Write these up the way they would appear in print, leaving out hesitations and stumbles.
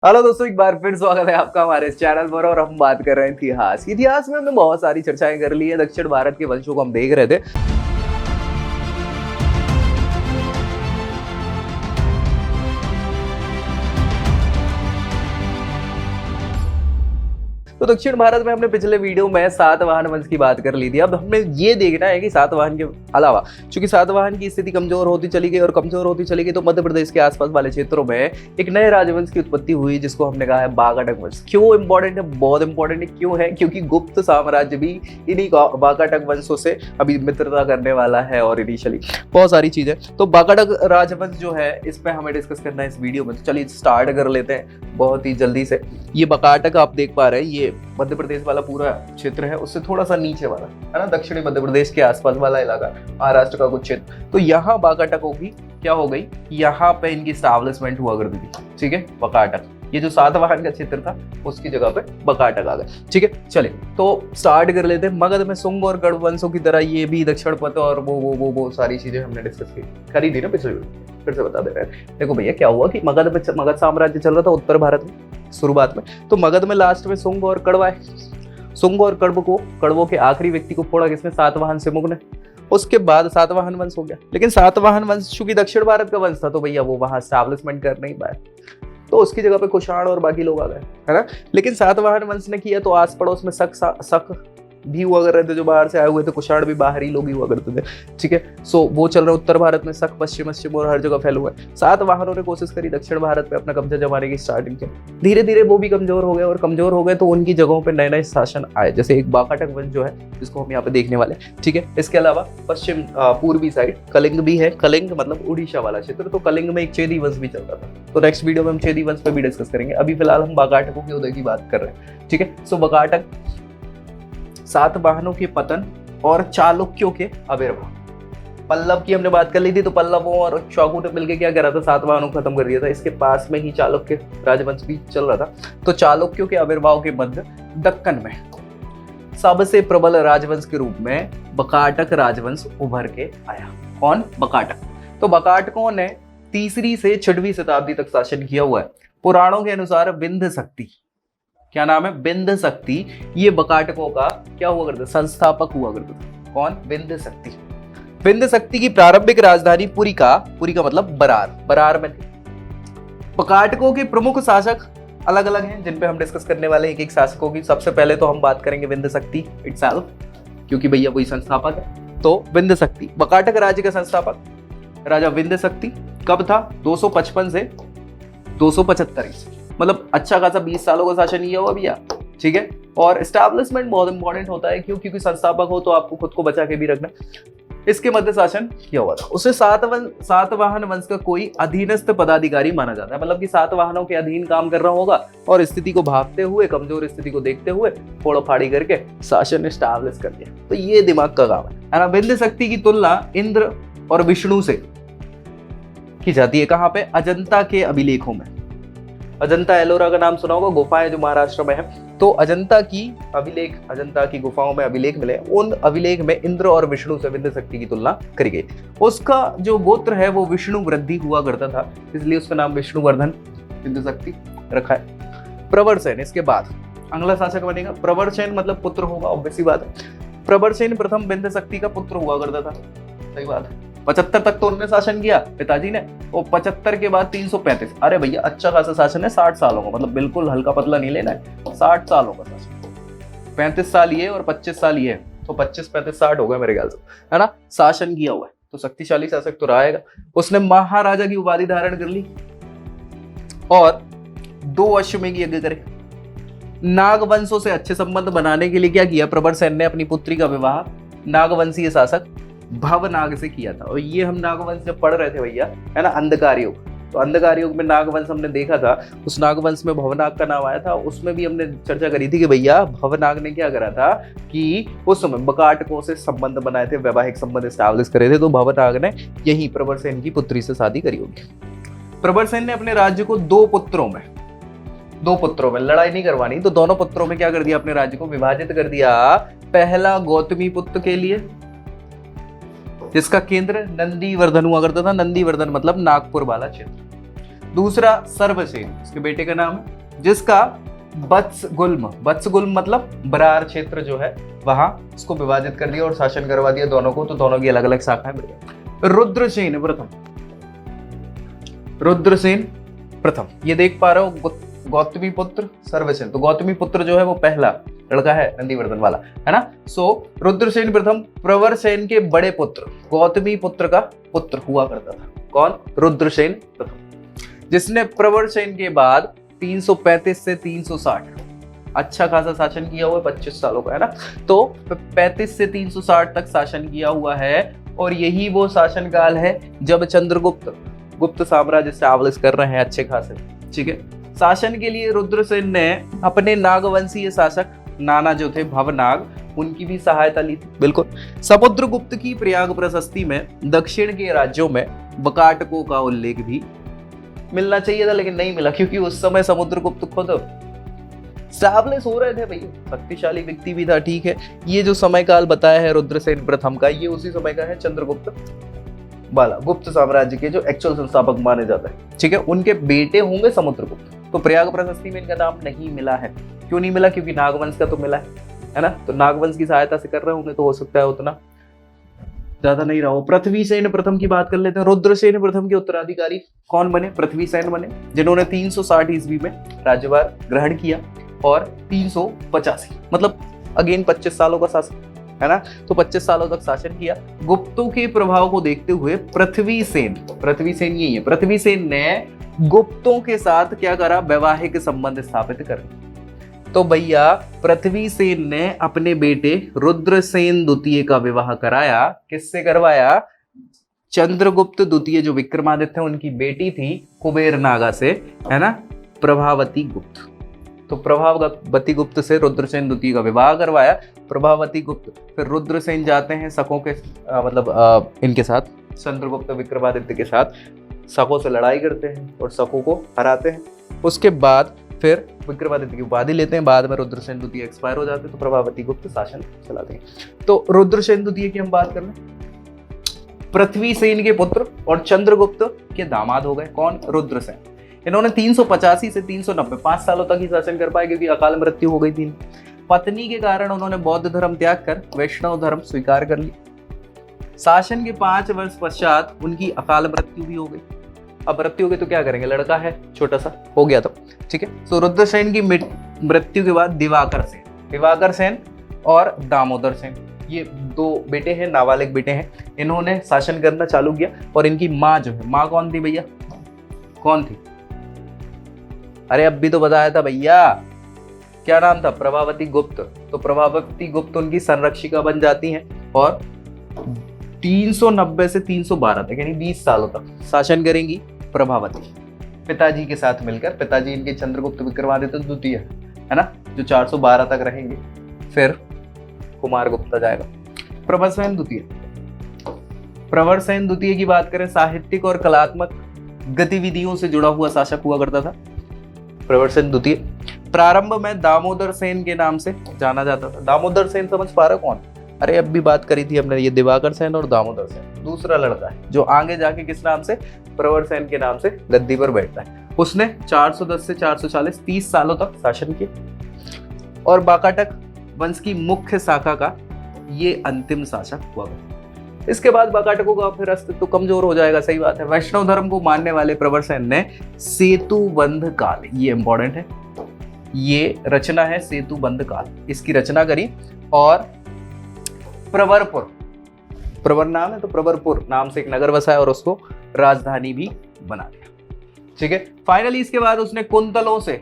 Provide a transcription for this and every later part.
Hello दोस्तों, एक बार फिर स्वागत है आपका हमारे इस चैनल पर। और हम बात कर रहे हैं इतिहास में हमने बहुत सारी चर्चाएं कर ली है। दक्षिण भारत के वंशों को हम देख रहे थे। तो दक्षिण भारत में हमने पिछले वीडियो में सातवाहन वंश की बात कर ली थी। अब हमें ये देखना है कि सातवाहन के अलावा, चूंकि सातवाहन की स्थिति कमजोर होती चली गई और कमजोर होती चली गई, तो मध्य प्रदेश के आसपास वाले क्षेत्रों में एक नए राजवंश की उत्पत्ति हुई, जिसको हमने कहा है बागाटक वंश। क्यों इंपॉर्टेंट है? बहुत इंपॉर्टेंट है। क्यों है? क्योंकि गुप्त साम्राज्य भी इन्हीं बागाटक वंशों से अभी मित्रता करने वाला है और इनिशियली बहुत सारी चीजें। तो बागाटक राजवंश जो है, इस पे हमें डिस्कस करना है इस वीडियो में। तो चलिए स्टार्ट कर लेते हैं बहुत ही जल्दी से। ये बागाटक आप देख पा रहे हैं, ये मध्य प्रदेश वाला पूरा क्षेत्र है, उससे थोड़ा सा नीचे वाला है ना, दक्षिणी मध्य प्रदेश के आसपास वाला इलाका, महाराष्ट्र का कुछ क्षेत्र। तो यहाँ बागाटक होगी, क्या हो गई, यहाँ पे इनकी स्टैब्लिशमेंट हुआ करती थी। ठीक है, बागाटक, ये जो सातवाहन का क्षेत्र था उसकी जगह पे बागाटक आ गए। ठीक है, चलिए तो स्टार्ट कर लेते हैं। मगध में शुंग और गढ़ वंशों की तरह ये भी दक्षिण पथ और वो सारी चीजें हमने डिस्कस करी थी ना पिछले वीडियो, फिर से बता दे रहे हैं। देखो भैया, क्या हुआ कि मगध साम्राज्य चल रहा था उत्तर भारत में शुरुआत में। तो मगध में लास्ट में शुंग और कड़वा है। शुंग और कड़वों के आखिरी व्यक्ति को फोड़ा किसने? सातवाहन सिमुग ने। उसके बाद सातवाहन वंश हो गया। लेकिन सातवाहन वंश चूंकि दक्षिण भारत का वंश था, तो भैया वो वहां स्टैब्लिशमेंट कर नहीं पाए, तो उसकी जगह पे कुषाण और बाकी लोग आ गए, है ना। लेकिन सातवाहन वंश ने किया तो आस पड़ोस में शक भी हुआ कर रहे थे, जो बाहर से आए हुए थे। कुषाण भी बाहरी लोग ही हुआ करते थे। ठीक है, सो वो चल रहा है उत्तर भारत में, शक पश्चिम और हर जगह फैला हुआ है। सातवाहनों ने कोशिश करी दक्षिण भारत पे अपना कब्जा जमाने की स्टार्टिंग की। धीरे धीरे वो भी कमजोर हो गए, और कमजोर हो गए तो उनकी जगहों पे नए नए शासन आए, जैसे एक बागाटक वंश जो है, जिसको हम यहाँ पे देखने वाले हैं। ठीक है, इसके अलावा पश्चिम पूर्वी साइड कलिंग भी है। कलिंग मतलब उड़ीसा वाला क्षेत्र। तो कलिंग में एक चेदी वंश भी चलता था। तो नेक्स्ट वीडियो में हम चेदी वंश पे भी डिस्कस करेंगे। अभी फिलहाल हम बागाटकों के उदय की बात कर रहे हैं। ठीक है, सो बागाटक, सातवाहनों के पतन और चालुक्यों के आविर्भाव। पल्लव की हमने बात कर ली थी। तो पल्लवों और चालुक्यों ने मिलकर क्या करा था? सातवाहनों को खत्म कर दिया था। इसके पास में ही चालुक्य राजवंश भी चल रहा था। तो चालुक्यों के आविर्भाव के मध्य दक्कन में सबसे प्रबल राजवंश के रूप में बागाटक राजवंश उभर के आया। कौन? बागाटक। तो बागाटकों ने 3वीं से 6वीं शताब्दी तक शासन किया हुआ है। पुराणों के अनुसार विंध्य शक्ति, क्या नाम है? विंध्य शक्ति, ये बागाटकों का क्या हुआ करता? संस्थापक हुआ करता था। कौन? विंध्य शक्ति। विंध्य शक्ति की प्रारंभिक राजधानी पुरी का मतलब बरार में थी। बागाटकों के प्रमुख शासक अलग अलग हैं, जिन पे हम डिस्कस करने वाले हैं एक एक शासकों की। सबसे पहले तो हम बात करेंगे विंध्य शक्ति इटसेल्फ, क्योंकि भैया वही संस्थापक है। तो विंध्य शक्ति, बागाटक राज्य का संस्थापक राजा विंध्य शक्ति कब था? 255 से 275, मतलब अच्छा खासा 20 सालों का शासन किया हुआ भैया। ठीक है, और एस्टैब्लिशमेंट बहुत इंपॉर्टेंट होता है, क्योंकि संस्थापक हो तो आपको खुद को बचा के भी रखना। इसके मध्य शासन किया हुआ था। उसे सातवाहन वंश का कोई अधीनस्थ पदाधिकारी माना जाता है, मतलब कि सातवाहनों के अधीन काम कर रहा होगा, और स्थिति को भांपते हुए, कमजोर स्थिति को देखते हुए फोड़ो फाड़ी करके शासन एस्टैब्लिश कर दिया। तो ये दिमाग का काम है ना। विंध्य शक्ति की तुलना इंद्र और विष्णु से की जाती है। कहाँ पे? अजंता के अभिलेखों में। अजंता एलोरा का नाम सुना होगा, गुफा है जो महाराष्ट्र में है। तो अजंता की गुफाओं में अभिलेख मिले। उन अभिलेख में इंद्र और विष्णु से विंध्य शक्ति की तुलना करी गई। उसका जो गोत्र है वो विष्णु वृद्धि हुआ करता था, इसलिए उसका नाम विष्णुवर्धन विंध्य शक्ति रखा है। प्रवरसेन इसके बाद अगला शासक बनेगा। प्रवरसेन मतलब पुत्र होगा, ऑब्वियस सी बात है। प्रवरसेन प्रथम विंध्य शक्ति का पुत्र हुआ करता था। सही बात है। 75 तक तो उन्होंने शासन किया पिताजी ने, और 75 के बाद 335। अरे भैया अच्छा खासा शासन है, 60 सालों का, मतलब बिल्कुल हल्का पतला नहीं लेना है, 60 सालों का शासन। 35 साल ये और 25 साल ये, तो 25 35 60 हो गए मेरे ख्याल से, है ना। शासन किया हुआ है, तो शक्तिशाली शासक तो रहेगा। उसने महाराजा की उपाधि धारण कर ली और 2 अश्वमेध यज्ञ करे। नागवंशों से अच्छे संबंध बनाने के लिए क्या किया? प्रवरसेन ने अपनी पुत्री का विवाह नागवंशीय शासक भवनाग से किया था। और ये हम नागवंश जब पढ़ रहे थे भैया, है ना, अंधकार युग, तो अंधकार युग में नागवंश हमने देखा था। उस नागवंश में भवनाग का नाम आया था। उसमें भी हमने चर्चा करी थी कि भैया भवनाग ने क्या करा था कि उस समय बागाटकों से संबंध बनाए थे, वैवाहिक संबंध एस्टैब्लिश करे थे। तो भवनाग ने यही प्रवरसेन की पुत्री से शादी करी होगी। प्रवरसेन ने अपने राज्य को 2 पुत्रों में लड़ाई नहीं करवानी, तो दोनों पुत्रों में क्या कर दिया? अपने राज्य को विभाजित कर दिया। पहला गौतमी पुत्र के लिए, जिसका केंद्र नंदीवर्धन हुआ करता था। नंदीवर्धन मतलब नागपुर वाला क्षेत्र। दूसरा सर्वसेन, इसके बेटे का नाम है, जिसका वत्सगुल्म, वत्सगुल्म मतलब बरार क्षेत्र जो है वहां इसको विभाजित कर दिया और शासन करवा दिया दोनों को, तो दोनों की अलग अलग शाखाएं बढ़ गई। रुद्रसेन प्रथम, रुद्रसेन प्रथम, ये देख पा रहे हो गौतमी पुत्र सर्वसेन, तो गौतमी पुत्र जो है वो पहला लड़का है नंदीवर्धन वाला, है ना। सो रुद्रसेन प्रथम प्रवरसेन के बड़े पुत्र गौतमी पुत्र का पुत्र हुआ करता था। कौन? रुद्रसेन प्रथम, जिसने प्रवरसेन के बाद 335 से 360 अच्छा खासा शासन किया हुआ है, 25 सालों का, है ना। तो 35 से 360 तक शासन किया हुआ है, और यही वो शासन काल है जब चंद्रगुप्त गुप्त साम्राज्य स्टैब्लिश कर रहे हैं अच्छे खासे, ठीक है। शासन के लिए रुद्रसेन ने अपने नागवंशीय शासक नाना जो थे भवनाग, उनकी भी सहायता ली थी। बिल्कुल। समुद्रगुप्त की प्रयाग प्रशस्ति में दक्षिण के राज्यों में बकाटकों का उल्लेख भी मिलना चाहिए था, लेकिन नहीं मिला, क्योंकि उस समय समुद्रगुप्त खुद स्टैब्लिश हो रहे थे भाई, शक्तिशाली व्यक्ति भी था, ठीक है। ये जो समय काल बताया है रुद्रसेन प्रथम का, ये उसी समय का है चंद्रगुप्त वाला, गुप्त साम्राज्य के जो एक्चुअल संस्थापक माने जाते हैं, ठीक है। उनके बेटे होंगे समुद्रगुप्त। तो प्रयाग प्रशस्ति में इनका नाम नहीं मिला है। क्यों नहीं मिला? क्योंकि नागवंश का तो मिला है ना, तो नागवंश की सहायता से कर रहे होंगे, तो हो सकता है उतना ज्यादा नहीं रहा हो। पृथ्वीसेन प्रथम की बात कर लेते हैं। रुद्रसेन प्रथम के उत्तराधिकारी कौन बने? पृथ्वीसेन बने, जिन्होंने 360 ईस्वी में राज्यभार ग्रहण किया और 385 मतलब अगेन 25 सालों का शासन, है ना। तो 25 सालों तक शासन किया। गुप्तों के प्रभाव को देखते हुए पृथ्वीसेन यही है, पृथ्वीसेन ने गुप्तों के साथ क्या करा? वैवाहिक संबंध स्थापित कर। तो भैया पृथ्वीसेन ने अपने बेटे रुद्रसेन द्वितीय का विवाह कराया। किससे करवाया? चंद्रगुप्त द्वितीय जो विक्रमादित्य उनकी बेटी थी कुबेर नागा से, है ना, प्रभावती गुप्त। तो प्रभावती गुप्त से रुद्रसेन द्वितीय का विवाह करवाया। प्रभावती गुप्त फिर रुद्रसेन जाते हैं सखों के इनके साथ, चंद्रगुप्त विक्रमादित्य के साथ सखों से लड़ाई करते हैं और सखों को हराते हैं। उसके बाद फिर विक्रमादित्य की उपाधि लेते हैं। बाद में रुद्रसेन द्वितीय एक्सपायर हो जाते हैं, तो प्रभावती गुप्त शासन चलाते हैं। तो रुद्रसेन द्वितीय की हम बात कर लें, पृथ्वीसेन के पुत्र और चंद्रगुप्त के दामाद हो गए। कौन? रुद्रसेन। इन्होंने 385 से 390 5 सालों तक ही शासन कर पाए, क्योंकि अकाल मृत्यु हो गई थी। पत्नी के कारण उन्होंने बौद्ध धर्म त्याग कर वैष्णव धर्म स्वीकार कर लिया। शासन के 5 वर्ष पश्चात उनकी अकाल मृत्यु भी हो गई। अब मृत्यु हो गई तो क्या करेंगे? लड़का है छोटा सा, हो गया तो ठीक है। तो रुद्रसेन की मृत्यु के बाद दिवाकर सेन और दामोदर सेन, ये 2 बेटे हैं, नाबालिग बेटे हैं। इन्होंने शासन करना चालू किया। और इनकी माँ जो है, माँ कौन थी भैया? कौन थी? अरे अब भी तो बताया था भैया, क्या नाम था? प्रभावती गुप्त। तो प्रभावती गुप्त उनकी संरक्षिका बन जाती हैं और 390 से 312 तक यानी 20 सालों तक शासन करेंगी प्रभावती, पिताजी के साथ मिलकर। पिताजी इनके चंद्रगुप्त विक्रमादित्य द्वितीय है ना, जो 412 तक रहेंगे। फिर कुमार गुप्ता जाएगा। प्रवरसेन द्वितीय की बात करें, साहित्यिक और कलात्मक गतिविधियों से जुड़ा हुआ शासक हुआ करता था प्रवरसेन द्वितीय। प्रारंभ में दामोदर सेन के नाम से जाना जाता था। दामोदर सेन समझ पा रहे कौन? अरे अब भी बात करी थी हमने, ये दिवाकर सेन और दामोदर सेन, दूसरा लड़का है जो आगे जाके किस नाम से? प्रवरसेन के नाम से गद्दी पर बैठता है। उसने 410 से 440 30 सालों तक शासन किया और बाकाटक वंश की मुख्य शाखा का ये अंतिम शासक हुआ। इसके बाद बाकाटकों का फिर अस्तित्व कमजोर हो जाएगा, सही बात है। वैष्णव धर्म को मानने वाले प्रवरसेन ने सेतुबंध काल, ये इंपॉर्टेंट है, ये रचना है सेतुबंध काल, इसकी रचना करी। और प्रवर नाम है, तो प्रवरपुर नाम से एक नगर बसाया और उसको राजधानी भी बना दिया, ठीक है। फाइनली इसके बाद उसने कुंतलों से,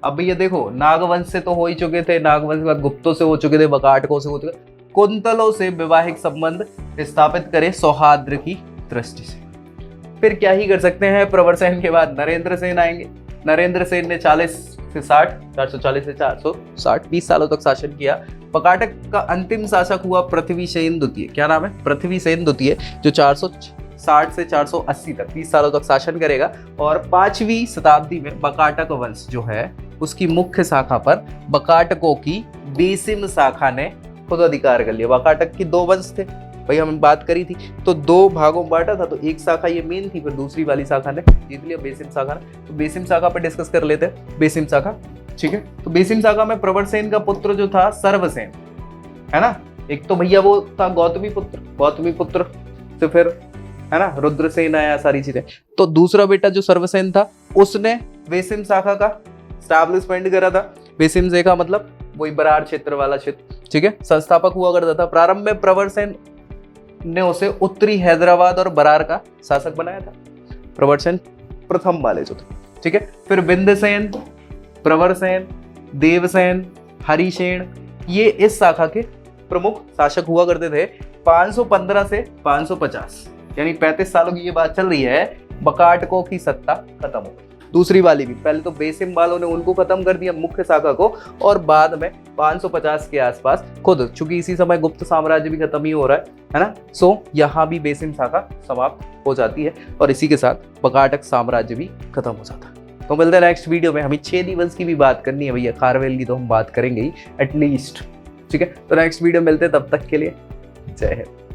अब ये देखो नागवंश से तो हो ही चुके थे, नागवंश के बाद गुप्तों से हो चुके थे, बकाटकों से हो चुके, कुंतलों से वैवाहिक संबंध स्थापित करे सौहार्द की दृष्टि से। फिर क्या ही कर सकते हैं। प्रवरसेन के बाद नरेंद्र सेन आएंगे। नरेंद्र सेन ने 40 से 60 440 से 460 20 सालों तक शासन किया। बकाटक का अंतिम शासक हुआ पृथ्वीसेन द्वितीय। क्या नाम है? पृथ्वीसेन द्वितीय, जो 460 से 480 तक 30 सालों तक शासन करेगा। और 5वीं शताब्दी में बकाटक वंश जो है उसकी मुख्य शाखा पर बकाटकों की बेसिम शाखा ने खुद अधिकार कर लिया। बकाटक की 2 वंश थे, भाई हम बात करी थी, तो 2 भागों में बांटा था, तो एक शाखा ये मेन थी, फिर दूसरी वाली शाखा ने जीत लिया, बेसिम शाखा ने। तो बेसिम शाखा पे डिस्कस कर लेते हैं, बेसिम शाखा, ठीक है। तो बेसिम शाखा में प्रवरसेन का पुत्र जो था सर्वसेन, है ना। एक तो भैया वो था गौतमी पुत्र से फिर, है ना, रुद्रसेन आया, सारी चीजें। तो दूसरा बेटा जो सर्वसेन था उसने बेसिम शाखा का स्टैब्लिशमेंट करा था। बेसिम शाखा मतलब वही बरार क्षेत्र वाला क्षेत्र, ठीक है। संस्थापक हुआ करता था। प्रारंभ में प्रवरसेन ने उसे उत्तरी हैदराबाद और बरार का शासक बनाया था, प्रवरसेन प्रथम वाले जो थे, ठीक है। फिर बिंदसेन, प्रवरसेन, देवसेन, हरिसेन, ये इस शाखा के प्रमुख शासक हुआ करते थे। 515 से 550 यानी 35 सालों की ये बात चल रही है, बकाटकों की सत्ता खत्म हो गई। दूसरी वाली भी, पहले तो बेसिम वालों ने उनको खत्म कर दिया मुख्य शाखा को, और बाद में 550 के आसपास खुद, चूंकि इसी समय गुप्त साम्राज्य भी खत्म ही हो रहा है ना, सो यहाँ भी बेसिम शाखा समाप्त हो जाती है, और इसी के साथ बकाटक साम्राज्य भी खत्म हो जाता है। तो मिलते हैं नेक्स्ट वीडियो में। हमें 6 दिवस की भी बात करनी है भैया, खारवेल की तो हम बात करेंगे ही एटलीस्ट, ठीक है। तो नेक्स्ट वीडियो मिलते हैं, तब तक के लिए जय हिंद।